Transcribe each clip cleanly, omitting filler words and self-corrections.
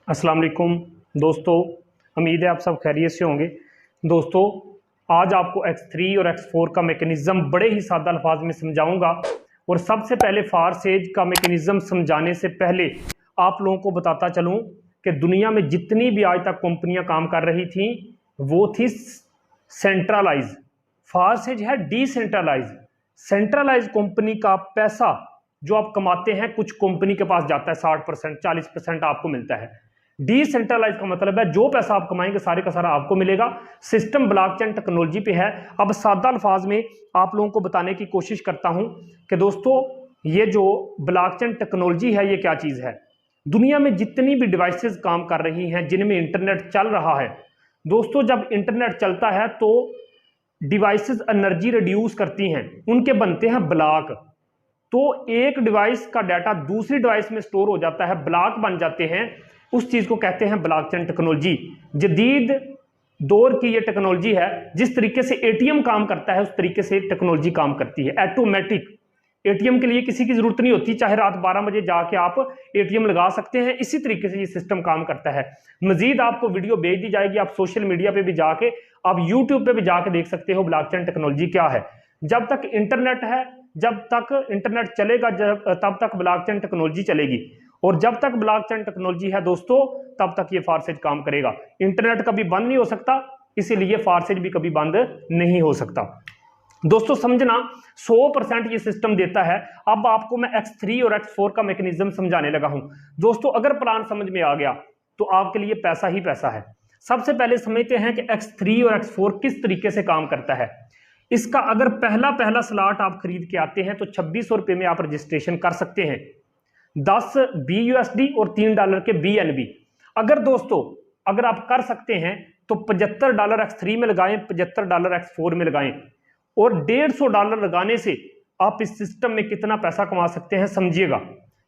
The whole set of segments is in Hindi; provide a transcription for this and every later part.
अस्सलाम वालेकुम दोस्तों, उम्मीद है आप सब खैरियत से होंगे। दोस्तों, आज आपको X3 और X4 का मैकेनिज़्म बड़े ही सादा अल्फाज में समझाऊंगा। और सबसे पहले फारसेज का मैकेनिज़्म समझाने से पहले आप लोगों को बताता चलूं कि दुनिया में जितनी भी आज तक कंपनियां काम कर रही थी वो थी सेंट्रलाइज। फारसेज है डिसेंट्रलाइज। सेंट्रलाइज कंपनी का पैसा जो आप कमाते हैं कुछ कंपनी के पास जाता है, 60% 40% आपको मिलता है। डिसेंट्रलाइज का मतलब है जो पैसा आप कमाएंगे सारे का सारा आपको मिलेगा। सिस्टम ब्लॉकचेन टेक्नोलॉजी पे है। अब सादा अल्फाज में आप लोगों को बताने की कोशिश करता हूं कि दोस्तों ये जो ब्लॉकचेन टेक्नोलॉजी है ये क्या चीज है। दुनिया में जितनी भी डिवाइसेस काम कर रही हैं जिनमें इंटरनेट चल रहा है, दोस्तों जब इंटरनेट चलता है तो डिवाइसेस एनर्जी रिड्यूस करती हैं, उनके बनते हैं ब्लॉक। तो एक डिवाइस का डाटा दूसरी डिवाइस में स्टोर हो जाता है, ब्लॉक बन जाते हैं। उस चीज को कहते हैं ब्लॉकचेन टेक्नोलॉजी। जदीद दौर की ये टेक्नोलॉजी है। जिस तरीके से एटीएम काम करता है उस तरीके से टेक्नोलॉजी काम करती है। ऑटोमेटिक एटीएम के लिए किसी की जरूरत नहीं होती, चाहे रात 12 बजे जाके आप एटीएम लगा सकते हैं। इसी तरीके से ये सिस्टम काम करता है। मजीद आपको वीडियो भेज दी जाएगी, आप सोशल मीडिया पे भी जाके, आप यूट्यूब पे भी जाके देख सकते हो ब्लॉकचेन टेक्नोलॉजी क्या है। जब तक इंटरनेट है, जब तक इंटरनेट चलेगा, तब तक ब्लॉकचेन टेक्नोलॉजी चलेगी। और जब तक ब्लॉकचेन टेक्नोलॉजी है दोस्तों तब तक ये फारसेज काम करेगा। इंटरनेट कभी बंद नहीं हो सकता, इसीलिए फारसेज भी कभी बंद नहीं हो सकता। दोस्तों समझना, 100% ये सिस्टम देता है। अब आपको मैं X3 और X4 का मैकेनिज्म समझाने लगा हूं। दोस्तों अगर प्लान समझ में आ गया तो आपके लिए पैसा ही पैसा है। सबसे पहले समझते हैं कि X3 और X4 किस तरीके से काम करता है। इसका अगर पहला स्लॉट आप खरीद के आते हैं तो 2600 रुपए में आप रजिस्ट्रेशन कर सकते हैं। 10 BUSD और $3 के BNB। अगर दोस्तों अगर आप कर सकते हैं तो $75 X3 में लगाएं, $75 X4 में लगाएं। और $150 लगाने से आप इस सिस्टम में कितना पैसा कमा सकते हैं समझिएगा।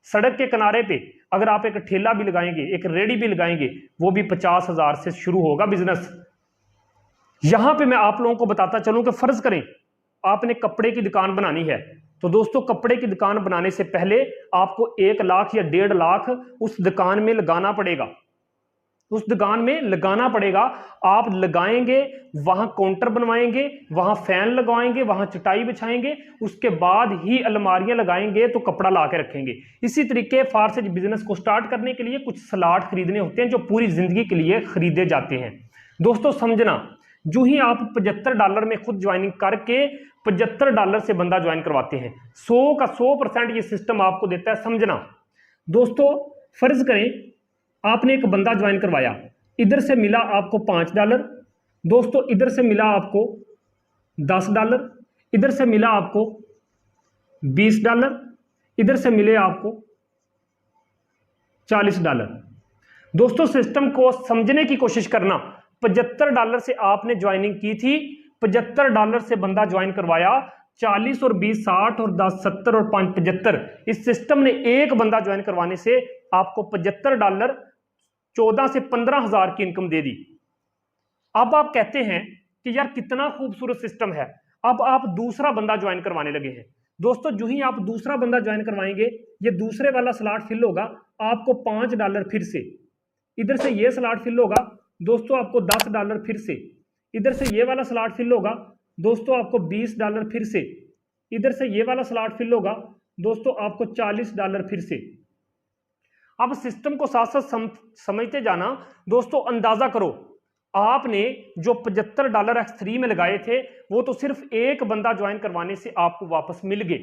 सड़क के किनारे पे अगर आप एक ठेला भी लगाएंगे, एक रेडी भी लगाएंगे, वो भी 50,000 से शुरू होगा बिजनेस। यहां पे मैं आप लोगों को बताता चलूं कि फर्ज करें आपने कपड़े की दुकान बनानी है, तो दोस्तों कपड़े की दुकान बनाने से पहले आपको 1 लाख या 1.5 लाख उस दुकान में लगाना पड़ेगा। उस दुकान में लगाना पड़ेगा। आप लगाएंगे, वहां काउंटर बनवाएंगे, वहां फैन लगवाएंगे, वहां चटाई बिछाएंगे, उसके बाद ही अलमारियां लगाएंगे तो कपड़ा ला के रखेंगे। इसी तरीके फारसेज बिजनेस को स्टार्ट करने के लिए कुछ स्लॉट खरीदने होते हैं जो पूरी जिंदगी के लिए खरीदे जाते हैं। दोस्तों समझना, जो ही आप $75 में खुद ज्वाइनिंग करके $75 से बंदा ज्वाइन करवाते हैं, 100 का 100% ये सिस्टम आपको देता है। समझना दोस्तों, फर्ज करें आपने एक बंदा ज्वाइन करवाया, इधर से मिला आपको $5, दोस्तों इधर से मिला आपको $10, इधर से मिला आपको $20, इधर से मिले आपको $40। दोस्तों सिस्टम को समझने की कोशिश करना। $75 से आपने ज्वाइनिंग की थी, $75 से बंदा ज्वाइन करवाया, 40 और 20 60 और 10 70 और 5 75। इस सिस्टम ने एक बंदा ज्वाइन करवाने से आपको $75 14 से 15,000 की इनकम दे दी। अब आप कहते हैं कि यार कितना खूबसूरत सिस्टम है। अब आप दूसरा बंदा ज्वाइन करवाने लगे हैं। दोस्तों जो ही आप दूसरा बंदा ज्वाइन करवाएंगे, ये दूसरे वाला स्लॉट फिल होगा, आपको $5 फिर से, इधर से ये स्लॉट फिल होगा, दोस्तों आपको $10 फिर से, इधर से ये वाला स्लॉट फिल होगा, दोस्तों आपको $20 फिर से, इधर से ये वाला स्लॉट फिल होगा, दोस्तों आपको $40 फिर से। अब सिस्टम को साथ साथ समझते जाना। दोस्तों अंदाजा करो, आपने जो $75 X3 में लगाए थे वो तो सिर्फ एक बंदा ज्वाइन करवाने से आपको वापस मिल गए।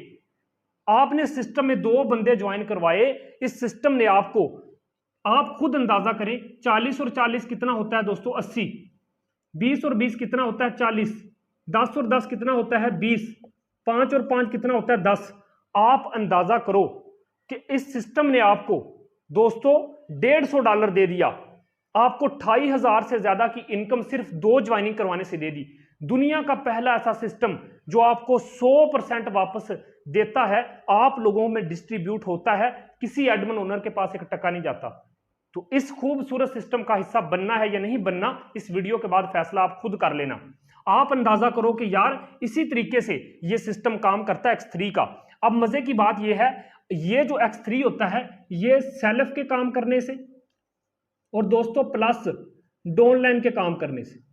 आपने सिस्टम में 2 बंदे ज्वाइन करवाए, इस सिस्टम ने आपको, आप खुद अंदाजा करें, 40 और 40 कितना होता है दोस्तों 80, 20 और 20 कितना होता है 40, 10 और 10 कितना होता है 20, 5 और 5 कितना होता है 10। आप अंदाजा करो कि इस सिस्टम ने आपको दोस्तों $150 दे दिया, आपको 28,000 से ज्यादा की इनकम सिर्फ 2 ज्वाइनिंग करवाने से दे दी। दुनिया का पहला ऐसा सिस्टम जो आपको 100% वापस देता है, आप लोगों में डिस्ट्रीब्यूट होता है, किसी एडमिन ओनर के पास 1 टका नहीं जाता। तो इस खूबसूरत सिस्टम का हिस्सा बनना है या नहीं बनना, इस वीडियो के बाद फैसला आप खुद कर लेना। आप अंदाजा करो कि यार इसी तरीके से ये सिस्टम काम करता है X3 का। अब मजे की बात यह है, ये जो X3 होता है ये सेल्फ के काम करने से, और दोस्तों प्लस डाउनलाइन के काम करने से।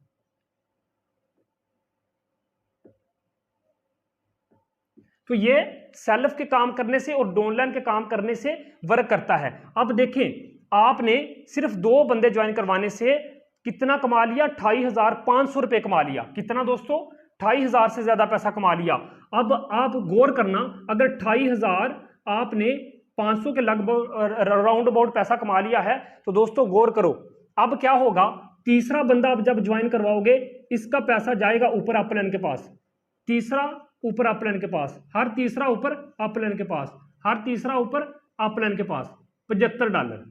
तो ये सेल्फ के काम करने से और डाउनलाइन के काम करने से वर्क करता है। अब देखें, आपने सिर्फ 2 बंदे ज्वाइन करवाने से कितना कमा लिया, 28,500 रुपए कमा लिया। कितना दोस्तों, 28,000 से ज्यादा पैसा कमा लिया। अब आप गौर करना, अगर 28,000 आपने 500 के लगभग राउंड अबाउट पैसा कमा लिया है, तो दोस्तों गौर करो अब क्या होगा। तीसरा बंदा आप जब ज्वाइन करवाओगे, इसका पैसा जाएगा ऊपर अपलाइन के पास, तीसरा ऊपर अपलाइन के पास, हर तीसरा ऊपर अपलाइन के पास, हर तीसरा ऊपर अपलाइन के पास, $75।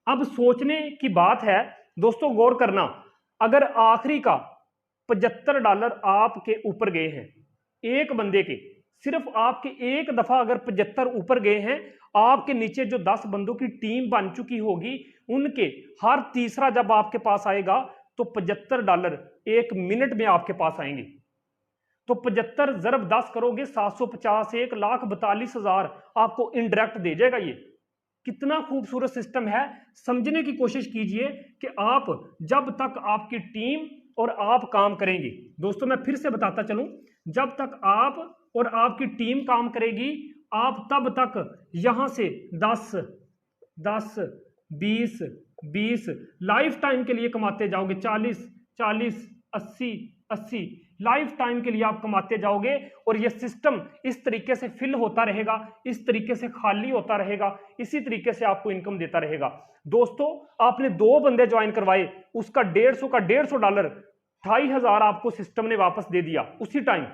अब सोचने की बात है दोस्तों, गौर करना, अगर आखिरी का $75 आपके ऊपर गए हैं, एक बंदे के, सिर्फ आपके एक दफा अगर 75 ऊपर गए हैं, आपके नीचे जो 10 बंदों की टीम बन चुकी होगी, उनके हर तीसरा जब आपके पास आएगा तो $75 एक मिनट में आपके पास आएंगे। तो 75 ज़रब 10 करोगे 750, 1,42,000 आपको इनडायरेक्ट दे जाएगा। ये कितना खूबसूरत सिस्टम है, समझने की कोशिश कीजिए कि आप जब तक आपकी टीम और आप काम करेंगे, दोस्तों मैं फिर से बताता चलूं, जब तक आप और आपकी टीम काम करेगी, आप तब तक यहां से 10 10 20 20 लाइफ टाइम के लिए कमाते जाओगे, 40 40 80 80 लाइफ टाइम के लिए आप कमाते जाओगे। और ये सिस्टम इस तरीके से फिल होता रहेगा, इस तरीके से खाली होता रहेगा, इसी तरीके से आपको इनकम देता रहेगा। दोस्तों आपने 2 बंदे ज्वाइन करवाए, उसका 150 का $150 28,000 आपको सिस्टम ने वापस दे दिया उसी टाइम।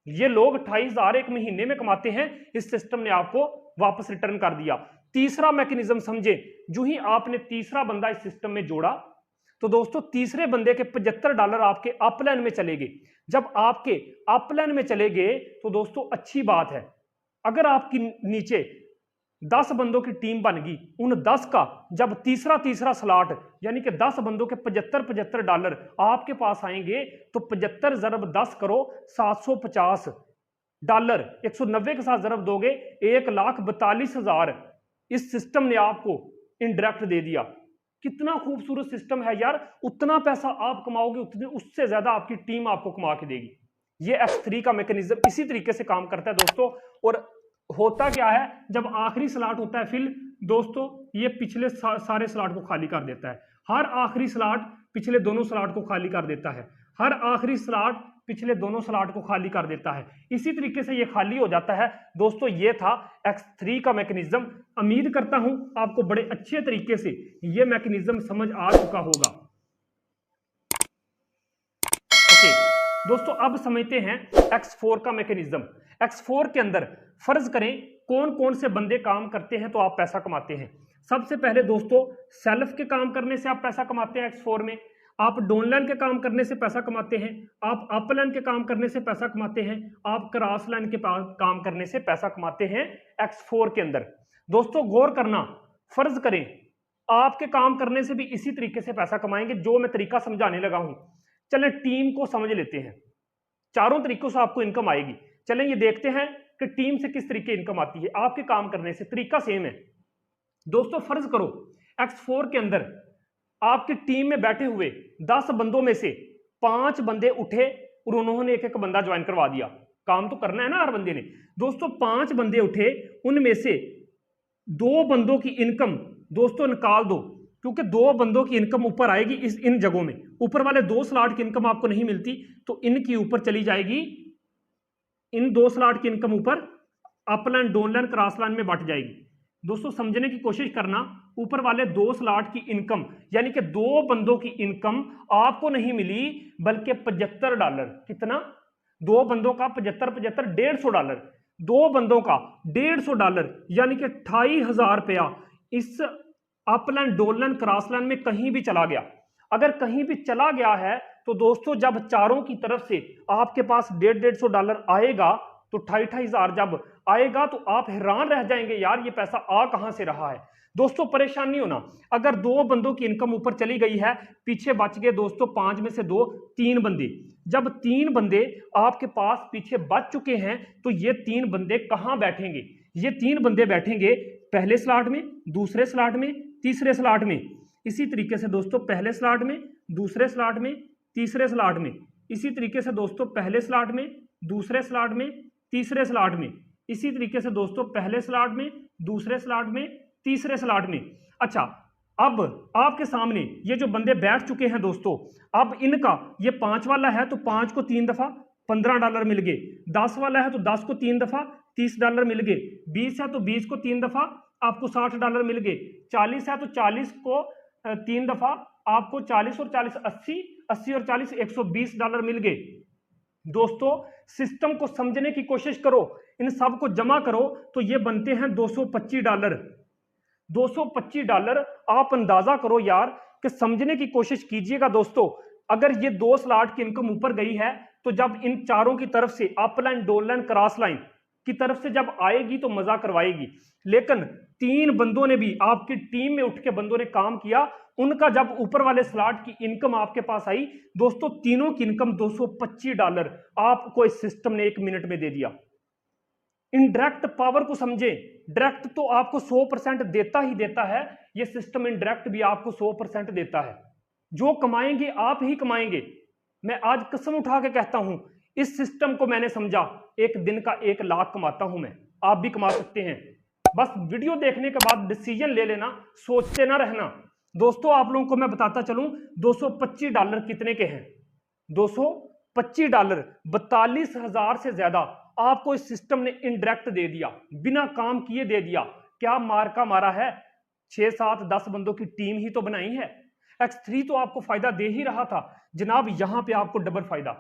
ये लोग 28,000 एक महीने में कमाते हैं, इस सिस्टम ने आपको वापस रिटर्न कर दिया। तीसरा मैकेनिज्म समझे, जो ही आपने तीसरा बंदा इस सिस्टम में जोड़ा, तो दोस्तों तीसरे बंदे के $75 आपके अपलाइन में चले गए। जब आपके अपलाइन में चले गए तो दोस्तों अच्छी बात है, अगर आपकी नीचे 10 बंदों की टीम बन गई, उन 10 का जब तीसरा स्लॉट यानी कि 10 बंदों के $75 आपके पास आएंगे, तो 75 ज़रब 10 करो, $750, 190 के साथ ज़रब दोगे 1,42,000 इस सिस्टम ने आपको इनडायरेक्ट दे दिया। कितना खूबसूरत सिस्टम है यार, उतना पैसा आप कमाओगे, उतने उससे ज्यादा आपकी टीम आपको कमा के देगी। ये X3 का मैकेनिज्म इसी तरीके से काम करता है दोस्तों। और होता क्या है, जब आखिरी स्लॉट होता है फिल, दोस्तों ये पिछले सारे स्लॉट को खाली कर देता है। हर आखिरी स्लॉट पिछले दोनों स्लॉट को खाली कर देता है, हर आखिरी स्लॉट पिछले दोनों स्लॉट को खाली कर देता है। इसी तरीके से ये खाली हो जाता है। दोस्तों ये था X3 का मैकेनिज्म। उम्मीद करता हूं आपको बड़े अच्छे तरीके से ये मैकेनिज्म समझ आ चुका होगा। ओके दोस्तों, अब समझते हैं X4 का मैकेनिज्म। X4 के अंदर फर्ज करें कौन कौन से बंदे काम करते हैं तो आप पैसा कमाते हैं। सबसे पहले दोस्तों सेल्फ के काम करने से आप पैसा कमाते हैं X4 में, आप डाउनलाइन के काम करने से पैसा कमाते हैं, आप अपलाइन के काम करने से पैसा कमाते हैं, आप क्रॉस लाइन के काम करने से पैसा कमाते हैं X4 के अंदर। दोस्तों गौर करना, फर्ज करें आपके काम करने से भी इसी तरीके से पैसा कमाएंगे जो मैं तरीका समझाने लगा हूं। चलें टीम को समझ लेते हैं, चारों तरीकों से आपको इनकम आएगी। चलें ये देखते हैं कि टीम से किस तरीके इनकम आती है, आपके काम करने से तरीका सेम है। दोस्तों फर्ज करो X4 के अंदर आपकी टीम में बैठे हुए 10 बंदों में से 5 बंदे उठे और उन्होंने एक एक बंदा ज्वाइन करवा दिया। काम तो करना है ना हर बंदे ने। दोस्तों 5 बंदे उठे, उनमें से 2 बंदों की इनकम दोस्तों निकाल दो, क्योंकि 2 बंदों की इनकम ऊपर आएगी इन जगहों में। ऊपर वाले 2 स्लॉट की इनकम आपको नहीं मिलती, तो इनकी ऊपर चली जाएगी, इन 2 स्लॉट की इनकम ऊपर अपलाइन डाउनलाइन क्रॉस लाइन में बट जाएगी। दोस्तों समझने की कोशिश करना, ऊपर वाले 2 स्लॉट की इनकम यानी कि 2 बंदों की इनकम आपको नहीं मिली, बल्कि $75। कितना? 2 बंदों का 75 $150, 2 बंदों का $150 यानी कि 28,000 रुपया इस अपलाइन डाउनलाइन क्रॉस लाइन में कहीं भी चला गया। अगर कहीं भी चला गया है तो दोस्तों जब चारों की तरफ से आपके पास $150 आएगा, तो 28,000 जब आएगा तो आप हैरान रह जाएंगे, यार ये पैसा आ कहां से रहा है। दोस्तों परेशान नहीं होना, अगर 2 बंदों की इनकम ऊपर चली गई है, पीछे बच गए दोस्तों 5 में से 2, 3 बंदे। जब 3 बंदे आपके पास पीछे बच चुके हैं, तो ये 3 बंदे कहां बैठेंगे? ये 3 बंदे बैठेंगे पहले स्लॉट में, दूसरे स्लॉट में, तीसरे स्लॉट में। इसी तरीके से दोस्तों पहले स्लॉट में, दूसरे स्लॉट में, तीसरे स्लॉट में, इसी तरीके से दोस्तों पहले स्लॉट में, दूसरे स्लॉट में, तीसरे स्लॉट में, इसी तरीके से दोस्तों पहले स्लॉट में, दूसरे स्लॉट में, तीसरे स्लॉट में। अच्छा, अब आपके सामने ये जो बंदे बैठ चुके हैं दोस्तों, अब इनका ये 5 वाला है तो 5 को 3 दफा $15 मिल गए, 10 वाला है तो 10 को 3 दफा $30 मिल गए, 20 है तो 20 को 3 दफा आपको $60 मिल गए, 40 है तो 40 को 3 दफा आपको 40 और 40 80, 80 और 40 $120 मिल गए। दोस्तों सिस्टम को समझने की कोशिश करो, इन सब को जमा करो तो ये बनते हैं $225। $225 आप अंदाजा करो यार कि समझने की कोशिश कीजिएगा दोस्तों। अगर ये 2 स्लॉट की इनकम ऊपर गई है तो जब इन चारों की तरफ से up line, down line, cross line की तरफ से जब आएगी तो मजा करवाएगी। लेकिन 3 बंदों ने भी, आपकी टीम में उठ के बंदों ने काम किया, उनका जब ऊपर वाले स्लॉट की इनकम आपके पास आई दोस्तों, तीनों की इनकम $225 आपको इस सिस्टम ने 1 मिनट में दे दिया। इनडायरेक्ट पावर को समझे, डायरेक्ट तो आपको 100% देता ही देता है, यह सिस्टम इनडायरेक्ट भी आपको 100% देता है। जो कमाएंगे आप ही कमाएंगे। मैं आज कसम उठा के कहता हूं, इस सिस्टम को मैंने समझा, एक दिन का 1 लाख कमाता हूं मैं, आप भी कमा सकते हैं। बस वीडियो देखने के बाद डिसीजन ले लेना, सोचते ना रहना। दोस्तों आप लोगों को मैं बताता चलूं, $225 कितने के हैं? $225, 42,000 से ज्यादा आपको इस सिस्टम ने इनडायरेक्ट दे दिया, बिना काम किए दे दिया। क्या मार्का मारा है? 6, 7, 10 बंदों की टीम ही तो बनाई है। X3 तो आपको फायदा दे ही रहा था जनाब, यहां पे आपको डबल फायदा।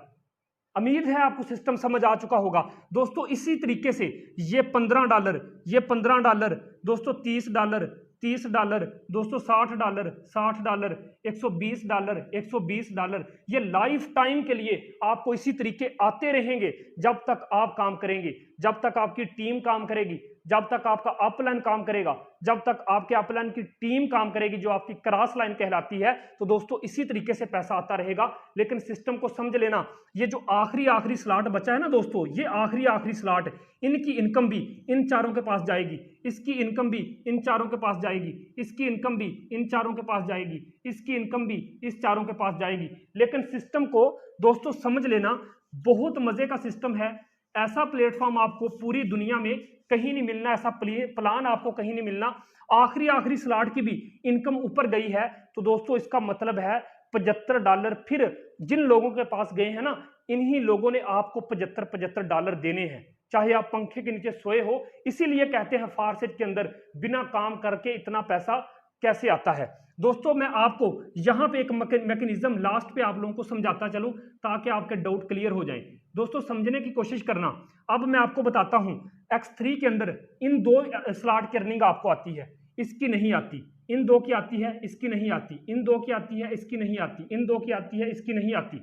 उम्मीद है आपको सिस्टम समझ आ चुका होगा दोस्तों। इसी तरीके से ये $15, ये $15 दोस्तों, $30, $30 दोस्तों, $60, $60, $120, $120, ये लाइफ टाइम के लिए आपको इसी तरीके आते रहेंगे जब तक आप काम करेंगे, जब तक आपकी टीम काम करेगी, जब तक आपका अपलाइन काम करेगा, जब तक आपके अपलाइन की टीम काम करेगी जो आपकी क्रॉस लाइन कहलाती है। तो दोस्तों इसी तरीके से पैसा आता रहेगा। लेकिन सिस्टम को समझ लेना, ये जो आखिरी स्लॉट बचा है ना दोस्तों, ये आखिरी स्लॉट, इनकी इनकम भी इन चारों के पास जाएगी, इसकी इनकम भी इन चारों के पास जाएगी, इसकी इनकम भी इन चारों के पास जाएगी, इसकी इनकम भी इस चारों के पास जाएगी। लेकिन सिस्टम को दोस्तों समझ लेना, बहुत मजे का सिस्टम है। ऐसा प्लेटफॉर्म आपको पूरी दुनिया में कहीं नहीं मिलना, ऐसा प्लान आपको कहीं नहीं मिलना। आखिरी स्लॉट की भी इनकम ऊपर गई है तो दोस्तों इसका मतलब है $75। फिर जिन लोगों के पास गए हैं ना, इन्हीं लोगों ने आपको $75 देने हैं, चाहे आप पंखे के नीचे सोए हो। इसीलिए कहते हैं फारसेज के अंदर, बिना काम करके इतना पैसा कैसे आता है। दोस्तों मैं आपको यहां पे एक मैकेनिज्म लास्ट पे आप लोगों को समझाता चलूं ताकि आपके डाउट क्लियर हो जाएं। दोस्तों समझने की कोशिश करना। अब मैं आपको बताता हूं, X3 के अंदर इन 2 स्लॉट की अर्निंग आपको आती है, इसकी नहीं आती। इन 2 की आती है, इसकी नहीं आती। इन 2 की आती है, इसकी नहीं आती। इन 2 की आती है, इसकी नहीं आती।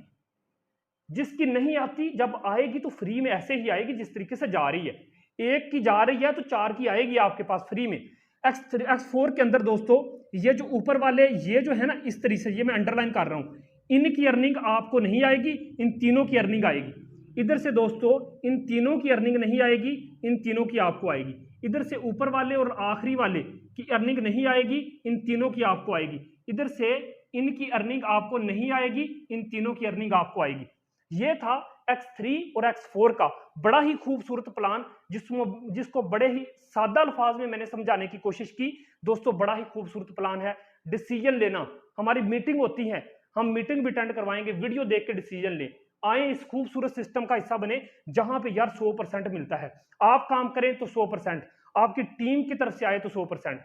जिसकी नहीं आती जब आएगी तो फ्री में ऐसे ही आएगी जिस तरीके से जा रही है। 1 की जा रही है तो 4 की आएगी आपके पास फ्री में। X4 के अंदर दोस्तों ये जो ऊपर वाले ये जो है ना, इस तरीके से, ये मैं अंडरलाइन कर रहा हूं, इनकी अर्निंग आपको नहीं आएगी, इन तीनों की अर्निंग आएगी। इधर से दोस्तों इन तीनों की अर्निंग नहीं आएगी, इन तीनों की आपको आएगी। इधर से ऊपर वाले और आखिरी वाले की अर्निंग नहीं आएगी, इन तीनों की आपको आएगी। इधर से इनकी अर्निंग आपको नहीं आएगी, इन तीनों की अर्निंग आपको आएगी। ये था X3 और X4 का बड़ा ही खूबसूरत प्लान, जिसको बड़े ही सादा अल्फाज में मैंने समझाने की कोशिश की। दोस्तों बड़ा ही खूबसूरत प्लान है। डिसीजन लेना, हमारी मीटिंग होती है, हम मीटिंग भी अटेंड करवाएंगे, वीडियो देख के डिसीजन ले। आए इस खूबसूरत सिस्टम का हिस्सा बने जहां पे यार 100% मिलता है। आप काम करें तो 100%, आपकी टीम की तरफ से आए तो 100%,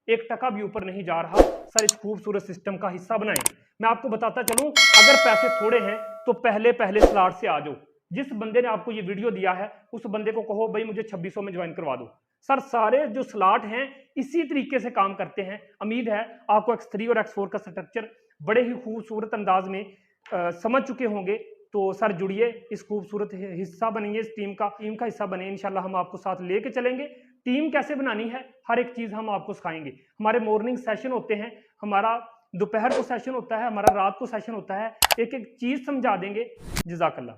1 टका भी ऊपर नहीं जा रहा। सर इस खूबसूरत सिस्टम का हिस्सा बनाएं। मैं आपको बताता चलूं, अगर पैसे थोड़े हैं तो पहले स्लॉट से आ जाओ। जिस बंदे ने आपको ये वीडियो दिया है उस बंदे को कहो भाई मुझे 2600 में ज्वाइन करवा दो। सर सारे जो स्लॉट हैं इसी तरीके से काम करते हैं। उम्मीद है आपको X3 और X4 का स्ट्रक्चर बड़े ही खूबसूरत अंदाज में समझ चुके होंगे। तो सर जुड़िए, इस खूबसूरत हिस्सा बनिए, इस टीम का हिस्सा बने। इंशाल्लाह हम आपको साथ लेके चलेंगे। टीम कैसे बनानी है हर एक चीज हम आपको सिखाएंगे। हमारे मॉर्निंग सेशन होते हैं, हमारा दोपहर को सेशन होता है, हमारा रात को सेशन होता है, एक एक चीज समझा देंगे। जज़ाकल्लाह।